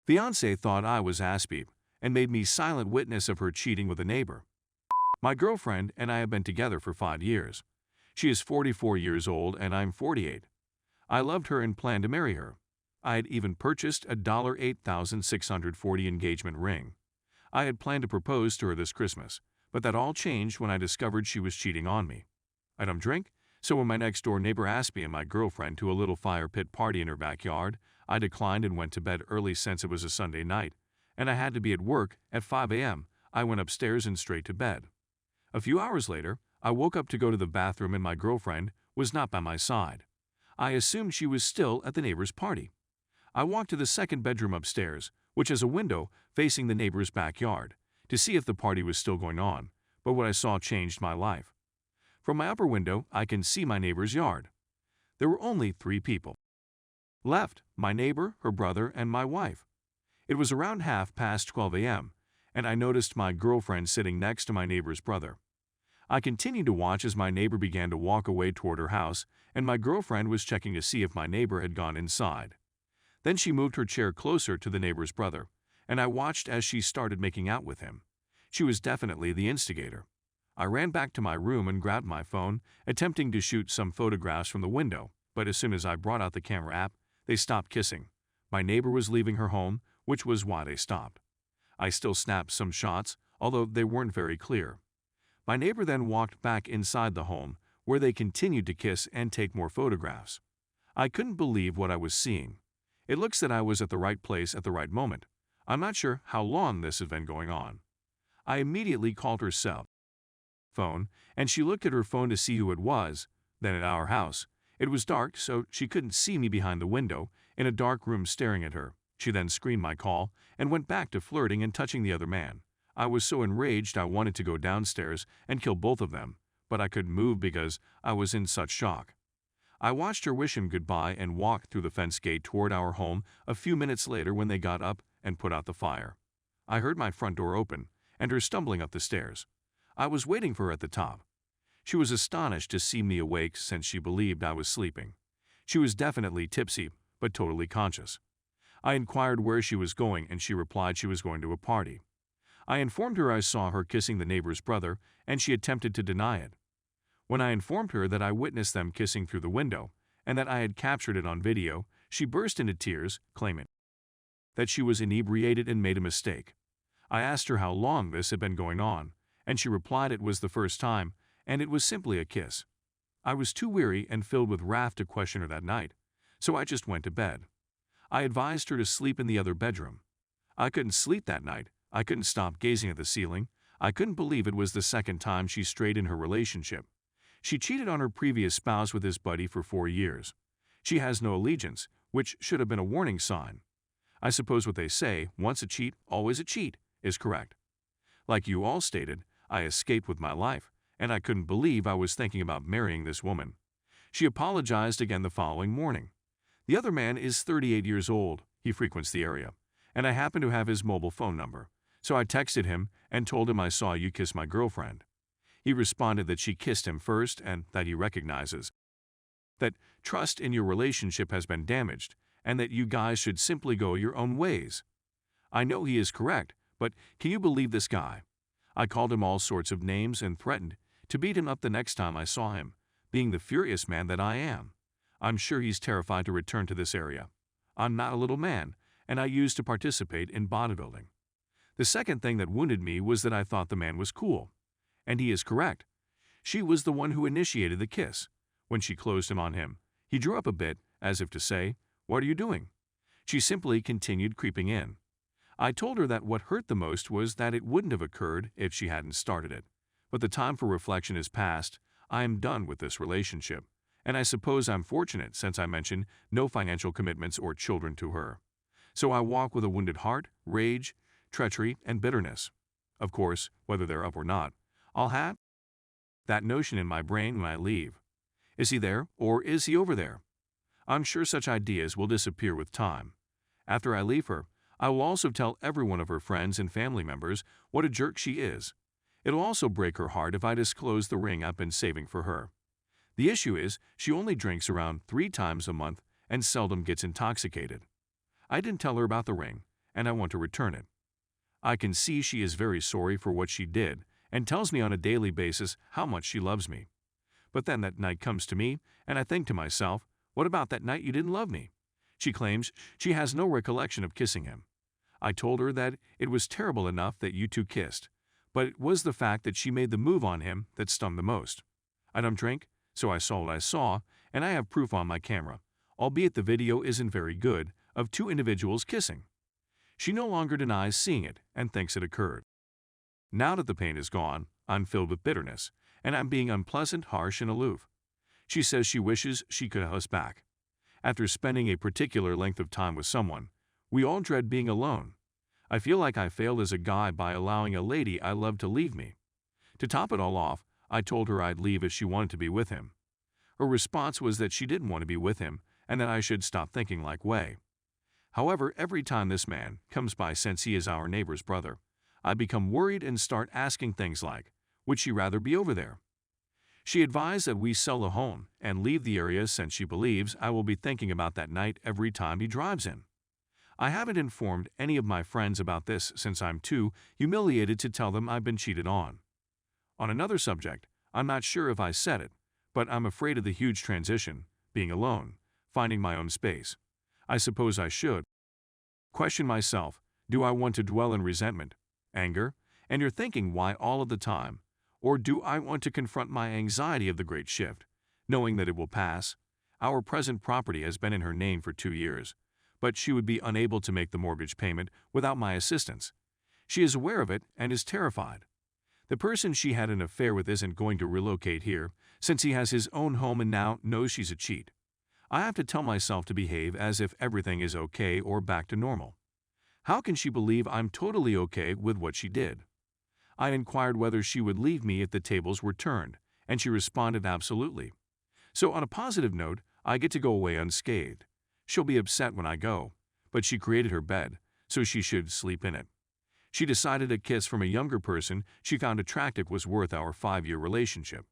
Fiancé thought I was Aspie and made me silent witness of her cheating with a neighbor. My girlfriend and I have been together for 5 years. She is 44 years old and I'm 48. I loved her and planned to marry her. I had even purchased a $8,640 engagement ring. I had planned to propose to her this Christmas, but that all changed when I discovered she was cheating on me. I don't drink, so when my next-door neighbor asked me and my girlfriend to a little fire pit party in her backyard, I declined and went to bed early since it was a Sunday night, and I had to be at work at 5 a.m. I went upstairs and straight to bed. A few hours later, I woke up to go to the bathroom and my girlfriend was not by my side. I assumed she was still at the neighbor's party. I walked to the second bedroom upstairs, which has a window facing the neighbor's backyard, to see if the party was still going on, but what I saw changed my life. From my upper window, I can see my neighbor's yard. There were only 3 people left: my neighbor, her brother, and my wife. It was around 12:30 a.m., and I noticed my girlfriend sitting next to my neighbor's brother. I continued to watch as my neighbor began to walk away toward her house, and my girlfriend was checking to see if my neighbor had gone inside. Then she moved her chair closer to the neighbor's brother, and I watched as she started making out with him. She was definitely the instigator. I ran back to my room and grabbed my phone, attempting to shoot some photographs from the window, but as soon as I brought out the camera app, they stopped kissing. My neighbor was leaving her home, which was why they stopped. I still snapped some shots, although they weren't very clear. My neighbor then walked back inside the home, where they continued to kiss and take more photographs. I couldn't believe what I was seeing. It looks that I was at the right place at the right moment. I'm not sure how long this has been going on. I immediately called her cell phone, and she looked at her phone to see who it was. Then at our house, it was dark, so she couldn't see me behind the window, in a dark room staring at her. She then screened my call and went back to flirting and touching the other man. I was so enraged I wanted to go downstairs and kill both of them, but I couldn't move because I was in such shock. I watched her wish him goodbye and walked through the fence gate toward our home a few minutes later when they got up and put out the fire. I heard my front door open and her stumbling up the stairs. I was waiting for her at the top. She was astonished to see me awake since she believed I was sleeping. She was definitely tipsy, but totally conscious. I inquired where she was going and she replied she was going to a party. I informed her I saw her kissing the neighbor's brother and she attempted to deny it. When I informed her that I witnessed them kissing through the window and that I had captured it on video, she burst into tears, claiming that she was inebriated and made a mistake. I asked her how long this had been going on, and she replied it was the first time, and it was simply a kiss. I was too weary and filled with wrath to question her that night, so I just went to bed. I advised her to sleep in the other bedroom. I couldn't sleep that night. I couldn't stop gazing at the ceiling. I couldn't believe it was the second time she strayed in her relationship. She cheated on her previous spouse with his buddy for 4 years. She has no allegiance, which should have been a warning sign. I suppose what they say, once a cheat, always a cheat, is correct. Like you all stated, I escaped with my life, and I couldn't believe I was thinking about marrying this woman. She apologized again the following morning. The other man is 38 years old. He frequents the area, and I happen to have his mobile phone number. So I texted him and told him I saw you kiss my girlfriend. He responded that she kissed him first and that he recognizes that trust in your relationship has been damaged and that you guys should simply go your own ways. I know he is correct, but can you believe this guy? I called him all sorts of names and threatened to beat him up the next time I saw him, being the furious man that I am. I'm sure he's terrified to return to this area. I'm not a little man, and I used to participate in bodybuilding. The second thing that wounded me was that I thought the man was cool. And he is correct. She was the one who initiated the kiss. When she closed him on him, he drew up a bit, as if to say, "What are you doing?" She simply continued creeping in. I told her that what hurt the most was that it wouldn't have occurred if she hadn't started it. But the time for reflection is past. I am done with this relationship. And I suppose I'm fortunate since I mentioned no financial commitments or children to her. So I walk with a wounded heart, rage, treachery, and bitterness. Of course, whether they're up or not, I'll have that notion in my brain when I leave. Is he there, or is he over there? I'm sure such ideas will disappear with time. After I leave her, I will also tell every one of her friends and family members what a jerk she is. It'll also break her heart if I disclose the ring I've been saving for her. The issue is, she only drinks around 3 times a month and seldom gets intoxicated. I didn't tell her about the ring, and I want to return it. I can see she is very sorry for what she did and tells me on a daily basis how much she loves me. But then that night comes to me, and I think to myself, what about that night you didn't love me? She claims she has no recollection of kissing him. I told her that it was terrible enough that you two kissed, but it was the fact that she made the move on him that stung the most. I don't drink, so I saw what I saw, and I have proof on my camera, albeit the video isn't very good, of two individuals kissing. She no longer denies seeing it and thinks it occurred. Now that the pain is gone, I'm filled with bitterness, and I'm being unpleasant, harsh, and aloof. She says she wishes she could have us back. After spending a particular length of time with someone, we all dread being alone. I feel like I failed as a guy by allowing a lady I love to leave me. To top it all off, I told her I'd leave if she wanted to be with him. Her response was that she didn't want to be with him and that I should stop thinking like way. However, every time this man comes by, since he is our neighbor's brother, I become worried and start asking things like, would she rather be over there? She advised that we sell the home and leave the area since she believes I will be thinking about that night every time he drives in. I haven't informed any of my friends about this since I'm too humiliated to tell them I've been cheated on. On another subject, I'm not sure if I said it, but I'm afraid of the huge transition, being alone, finding my own space. I suppose I should question myself, do I want to dwell in resentment, anger, and you're thinking why all of the time? Or do I want to confront my anxiety of the great shift, knowing that it will pass? Our present property has been in her name for 2 years, but she would be unable to make the mortgage payment without my assistance. She is aware of it and is terrified. The person she had an affair with isn't going to relocate here, since he has his own home and now knows she's a cheat. I have to tell myself to behave as if everything is okay or back to normal. How can she believe I'm totally okay with what she did? I inquired whether she would leave me if the tables were turned, and she responded absolutely. So on a positive note, I get to go away unscathed. She'll be upset when I go, but she created her bed, so she should sleep in it. She decided a kiss from a younger person she found attractive was worth our 5-year relationship.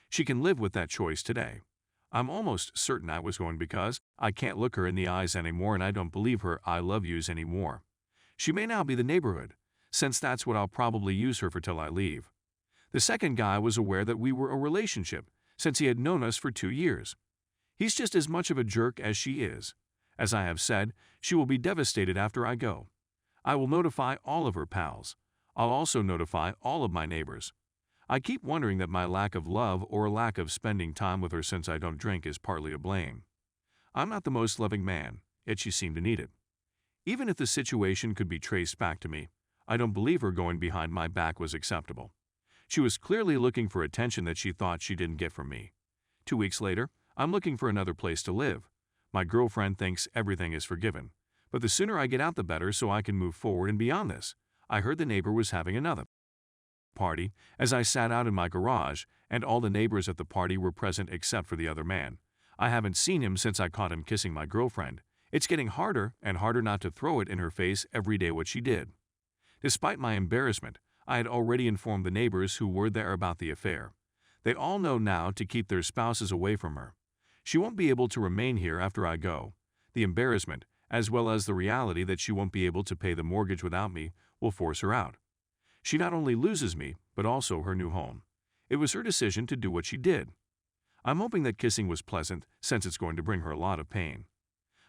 She can live with that choice today. I'm almost certain I was going because I can't look her in the eyes anymore and I don't believe her I love yous anymore. She may now be the neighborhood, since that's what I'll probably use her for till I leave. The second guy was aware that we were a relationship, since he had known us for 2 years. He's just as much of a jerk as she is. As I have said, she will be devastated after I go. I will notify all of her pals. I'll also notify all of my neighbors. I keep wondering that my lack of love or lack of spending time with her since I don't drink is partly to blame. I'm not the most loving man, yet she seemed to need it. Even if the situation could be traced back to me, I don't believe her going behind my back was acceptable. She was clearly looking for attention that she thought she didn't get from me. 2 weeks later, I'm looking for another place to live. My girlfriend thinks everything is forgiven, but the sooner I get out the better so I can move forward and beyond this. I heard the neighbor was having another party as I sat out in my garage, and all the neighbors at the party were present except for the other man. I haven't seen him since I caught him kissing my girlfriend. It's getting harder and harder not to throw it in her face every day what she did. Despite my embarrassment, I had already informed the neighbors who were there about the affair. They all know now to keep their spouses away from her. She won't be able to remain here after I go. The embarrassment, as well as the reality that she won't be able to pay the mortgage without me, will force her out. She not only loses me, but also her new home. It was her decision to do what she did. I'm hoping that kissing was pleasant, since it's going to bring her a lot of pain.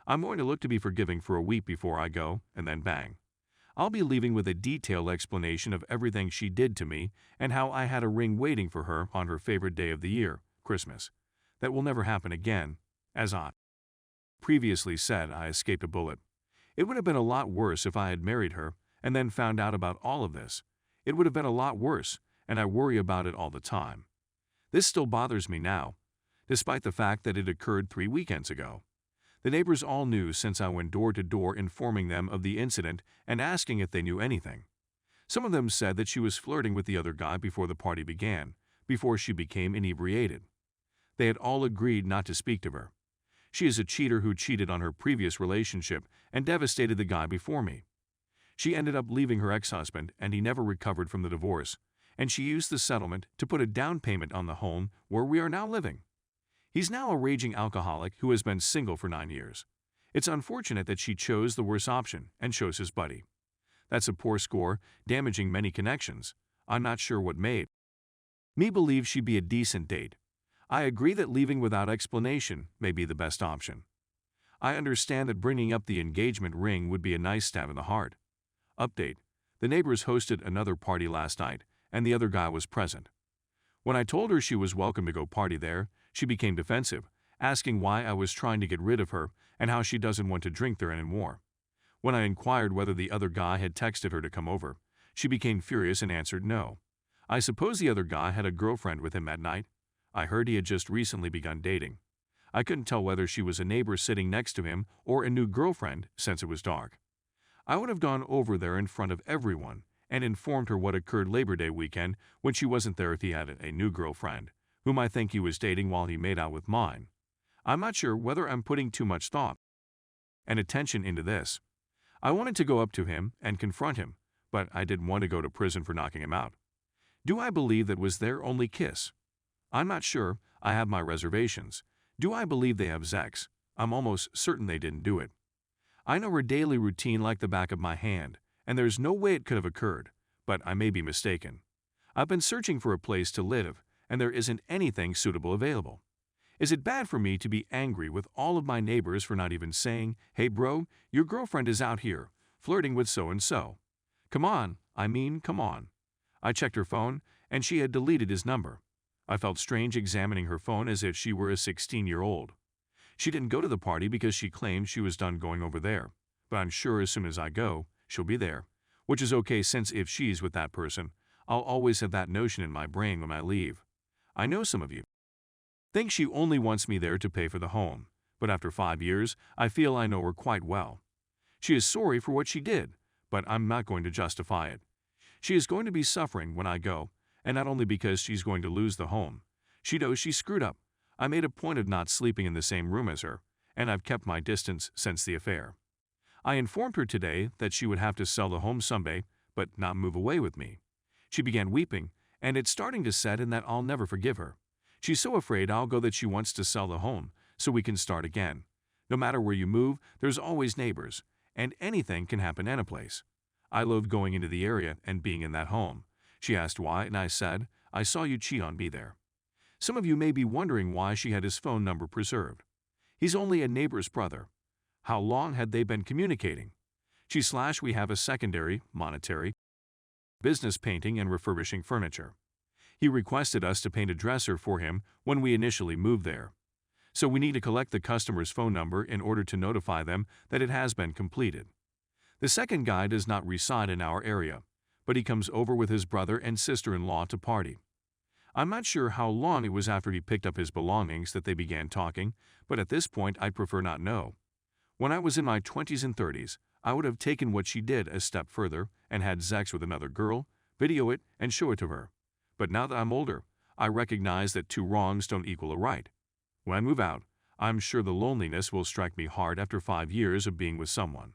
I'm going to look to be forgiving for a week before I go, and then bang. I'll be leaving with a detailed explanation of everything she did to me and how I had a ring waiting for her on her favorite day of the year, Christmas. That will never happen again, as I previously said. I escaped a bullet. It would have been a lot worse if I had married her and then found out about all of this. It would have been a lot worse, and I worry about it all the time. This still bothers me now, despite the fact that it occurred 3 weekends ago. The neighbors all knew since I went door to door informing them of the incident and asking if they knew anything. Some of them said that she was flirting with the other guy before the party began, before she became inebriated. They had all agreed not to speak to her. She is a cheater who cheated on her previous relationship and devastated the guy before me. She ended up leaving her ex-husband and he never recovered from the divorce, and she used the settlement to put a down payment on the home where we are now living. He's now a raging alcoholic who has been single for 9 years. It's unfortunate that she chose the worst option and chose his buddy. That's a poor score, damaging many connections. I'm not sure what made me believe she'd be a decent date. I agree that leaving without explanation may be the best option. I understand that bringing up the engagement ring would be a nice stab in the heart. Update: the neighbors hosted another party last night, and the other guy was present. When I told her she was welcome to go party there, she became defensive, asking why I was trying to get rid of her and how she doesn't want to drink there anymore. When I inquired whether the other guy had texted her to come over, she became furious and answered no. I suppose the other guy had a girlfriend with him at night. I heard he had just recently begun dating. I couldn't tell whether she was a neighbor sitting next to him or a new girlfriend since it was dark. I would have gone over there in front of everyone and informed her what occurred Labor Day weekend when she wasn't there if he had a new girlfriend, whom I think he was dating while he made out with mine. I'm not sure whether I'm putting too much thought and attention into this. I wanted to go up to him and confront him, but I didn't want to go to prison for knocking him out. Do I believe that was their only kiss? I'm not sure. I have my reservations. Do I believe they have sex? I'm almost certain they didn't do it. I know her daily routine like the back of my hand, and there's no way it could have occurred, but I may be mistaken. I've been searching for a place to live, and there isn't anything suitable available. Is it bad for me to be angry with all of my neighbors for not even saying, "Hey bro, your girlfriend is out here, flirting with so-and-so"? Come on, come on. I checked her phone, and she had deleted his number. I felt strange examining her phone as if she were a 16-year-old. She didn't go to the party because she claimed she was done going over there, but I'm sure as soon as I go, she'll be there, which is okay since if she's with that person, I'll always have that notion in my brain when I leave. I know some of you think she only wants me there to pay for the home, but after 5 years, I feel I know her quite well. She is sorry for what she did, but I'm not going to justify it. She is going to be suffering when I go, and not only because she's going to lose the home. She knows she screwed up. I made a point of not sleeping in the same room as her, and I've kept my distance since the affair. I informed her today that she would have to sell the home someday, but not move away with me. She began weeping, and it's starting to set in that I'll never forgive her. She's so afraid I'll go that she wants to sell the home so we can start again. No matter where you move, there's always neighbors, and anything can happen in a place. I loathe going into the area and being in that home. She asked why, and I said, I saw you cheat on me there. Some of you may be wondering why she had his phone number preserved. He's only a neighbor's brother. How long had they been communicating? We have a secondary, monetary, business painting and refurbishing furniture. He requested us to paint a dresser for him when we initially moved there. So we need to collect the customer's phone number in order to notify them that it has been completed. The second guy does not reside in our area, but he comes over with his brother and sister-in-law to party. I'm not sure how long it was after he picked up his belongings that they began talking, but at this point I'd prefer not know. When I was in my 20s and 30s, I would have taken what she did a step further and had sex with another girl, video it, and show it to her. But now that I'm older, I recognize that 2 wrongs don't equal a right. When I move out, I'm sure the loneliness will strike me hard after 5 years of being with someone.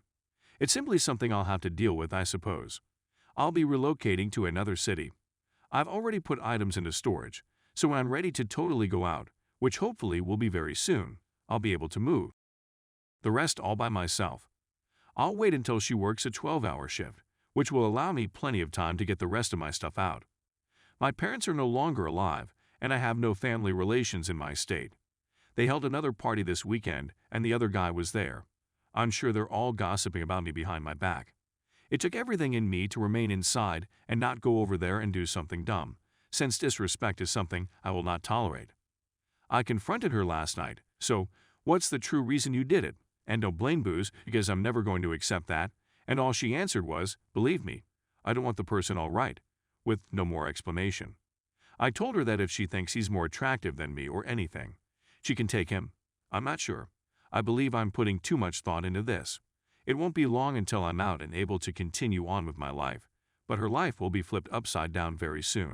It's simply something I'll have to deal with, I suppose. I'll be relocating to another city. I've already put items into storage, so when I'm ready to totally go out, which hopefully will be very soon, I'll be able to move. The rest all by myself. I'll wait until she works a 12-hour shift, which will allow me plenty of time to get the rest of my stuff out. My parents are no longer alive, and I have no family relations in my state. They held another party this weekend, and the other guy was there. I'm sure they're all gossiping about me behind my back. It took everything in me to remain inside and not go over there and do something dumb, since disrespect is something I will not tolerate. I confronted her last night, so what's the true reason you did it? And don't blame booze, because I'm never going to accept that. And all she answered was, believe me, I don't want the person all right, with no more explanation. I told her that if she thinks he's more attractive than me or anything, she can take him. I'm not sure. I believe I'm putting too much thought into this. It won't be long until I'm out and able to continue on with my life, but her life will be flipped upside down very soon.